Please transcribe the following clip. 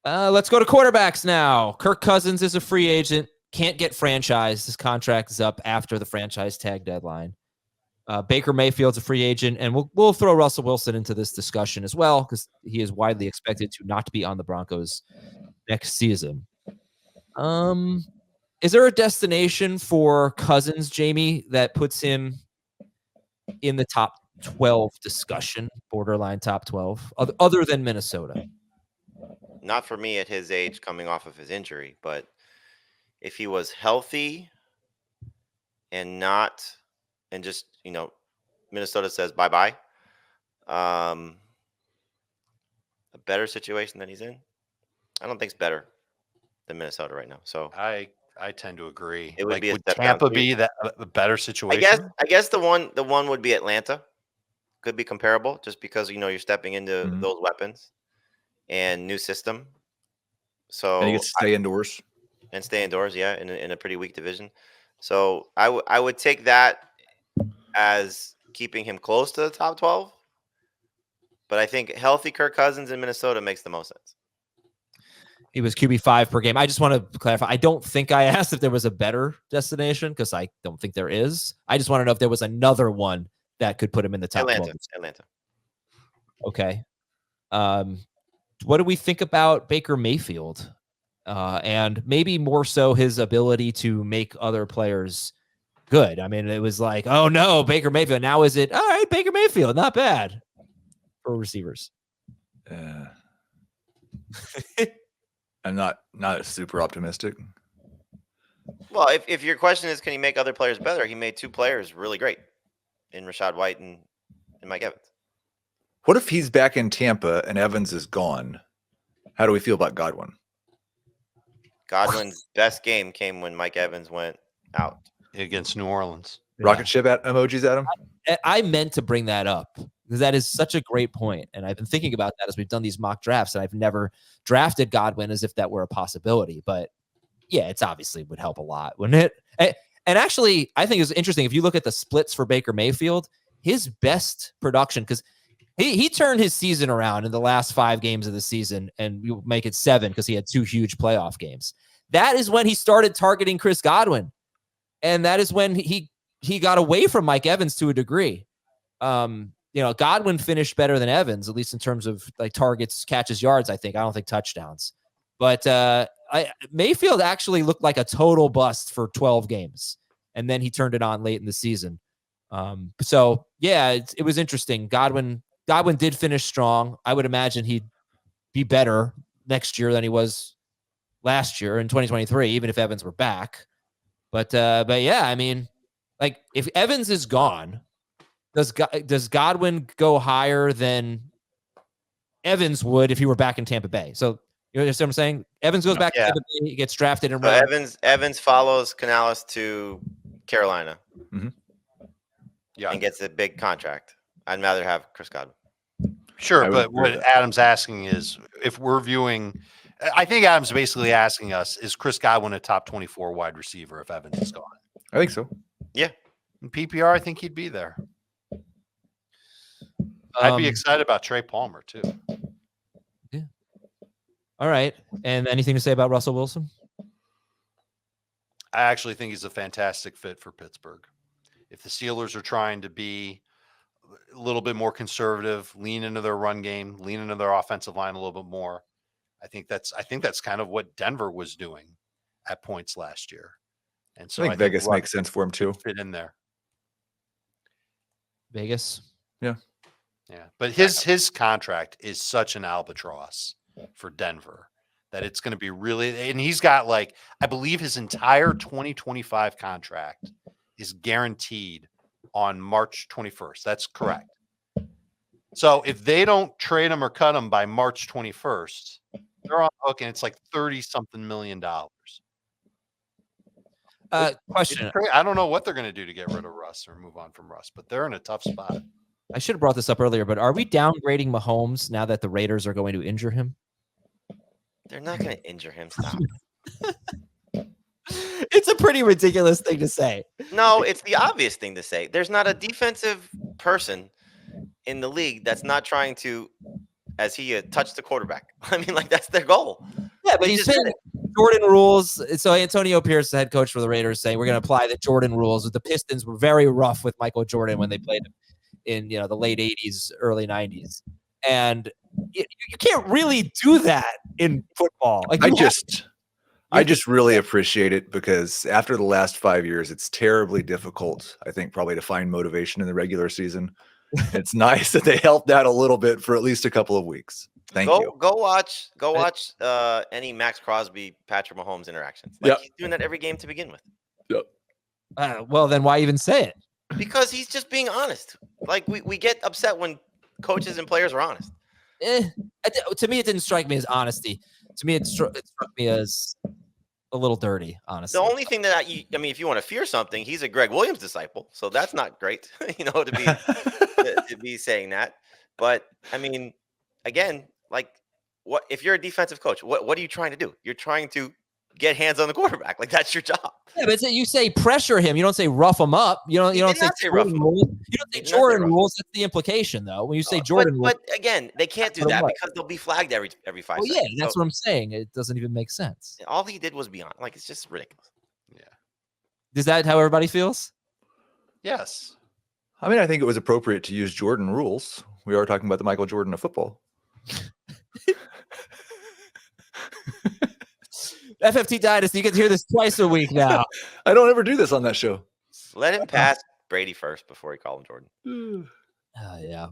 Let's go to quarterbacks now. Kirk Cousins is a free agent. Can't get franchised. His contract is up after the franchise tag deadline. Baker Mayfield's a free agent, and we'll throw Russell Wilson into this discussion as well because he is widely expected to not be on the Broncos next season. Is there a destination for Cousins, Jamie, that puts him in the top 12 discussion, borderline top 12, other than Minnesota? Not for me at his age coming off of his injury, but if he was healthy and just, Minnesota says bye-bye, a better situation than he's in, I don't think it's better than Minnesota right now. So I tend to agree. It would be a would step down Tampa for me. be that a better situation? I guess the one would be Atlanta. Could be comparable just because you're stepping into those weapons and new system. So And he gets to stay indoors. And stay indoors, yeah, in a pretty weak division. So I would take that as keeping him close to the top 12. But I think healthy Kirk Cousins in Minnesota makes the most sense. He was QB5 per game. I just want to clarify. I don't think I asked if there was a better destination because I don't think there is. I just want to know if there was another one that could put him in the top 12. Atlanta. Okay. What do we think about Baker Mayfield? And maybe more so his ability to make other players good. I mean, it was like, oh no, Baker Mayfield. Now is it, all right, Baker Mayfield, not bad for receivers. I'm not super optimistic. Well, if your question is, can he make other players better? He made two players really great in Rachaad White and Mike Evans. What if he's back in Tampa and Evans is gone? How do we feel about Godwin? Godwin's best game came when Mike Evans went out against New Orleans. Rocket ship emojis at him. I meant to bring that up because that is such a great point. And I've been thinking about that as we've done these mock drafts, and I've never drafted Godwin as if that were a possibility. But yeah, it's obviously would help a lot, wouldn't it? And actually, I think it's interesting if you look at the splits for Baker Mayfield, his best production, because he turned his season around in the last 5 games of the season, and you make it 7 because he had 2 huge playoff games. That is when he started targeting Chris Godwin. And that is when he got away from Mike Evans to a degree. Godwin finished better than Evans, at least in terms of like targets, catches, yards, I think. I don't think touchdowns. But Mayfield actually looked like a total bust for 12 games. And then he turned it on late in the season. So, yeah, it was interesting. Godwin did finish strong. I would imagine he'd be better next year than he was last year in 2023, even if Evans were back. But yeah, I mean, like if Evans is gone, does Godwin go higher than Evans would if he were back in Tampa Bay? So you understand what I'm saying? Evans goes back to Tampa Bay, he gets drafted in round. Evans follows Canales to Carolina. Mm-hmm. Yeah, and gets a big contract. I'd rather have Chris Godwin. Sure, but what Adam's asking is if we're viewing, I think Adam's basically asking us, is Chris Godwin a top 24 wide receiver if Evans is gone? I think so. Yeah. In PPR, I think he'd be there. I'd be excited about Trey Palmer, too. Yeah. All right. And anything to say about Russell Wilson? I actually think he's a fantastic fit for Pittsburgh. If the Steelers are trying to be a little bit more conservative, lean into their run game, lean into their offensive line a little bit more, I think that's kind of what Denver was doing at points last year. And so I think Vegas makes sense for him too. Fit in there. Vegas. Yeah. Yeah. But his contract is such an albatross for Denver that it's going to be really, and he's got I believe his entire 2025 contract is guaranteed on March 21st. That's correct. So if they don't trade him or cut him by March 21st, they're on the hook, and it's like $30-something million. Question. I don't know what they're going to do to get rid of Russ or move on from Russ, but they're in a tough spot. I should have brought this up earlier, but are we downgrading Mahomes now that the Raiders are going to injure him? They're not going to injure him. Stop. It's a pretty ridiculous thing to say. No, it's the obvious thing to say. There's not a defensive person in the league that's not trying to as he touched the quarterback. I mean, like that's their goal. Yeah, but He he's just saying did Jordan rules. So Antonio Pierce, the head coach for the Raiders, saying we're going to apply the Jordan rules. The Pistons were very rough with Michael Jordan when they played him in the late 80s, early 90s. And you can't really do that in football. Like I just really appreciate it because after the last 5 years, it's terribly difficult, I think, probably to find motivation in the regular season. It's nice that they helped out a little bit for at least a couple of weeks. Thank you. Go watch any Max Crosby, Patrick Mahomes interactions. Like he's doing that every game to begin with. Yep. Well, then why even say it? Because he's just being honest. Like we get upset when coaches and players are honest. To me, it didn't strike me as honesty. To me, it struck me as a little dirty, honestly. The only thing that if you want to fear something, he's a Greg Williams disciple, so that's not great, to be saying that. But I mean, again, like, what if you're a defensive coach? What are you trying to do? You're trying to get hands on the quarterback. Like that's your job. Yeah, but you say pressure him. You don't say rough him up. You don't say rough him. You don't say Jordan rules. That's the implication, though. When you say Jordan rules, but again, they can't do that because they'll be flagged every 5 seconds. Yeah, that's what I'm saying. It doesn't even make sense. All he did was be honest. Like it's just ridiculous. Yeah. Is that how everybody feels? Yes. I mean, I think it was appropriate to use Jordan rules. We are talking about the Michael Jordan of football. FFT Dynasty, you get to hear this twice a week now. I don't ever do this on that show. Let him pass Brady first before he called him Jordan. Yeah.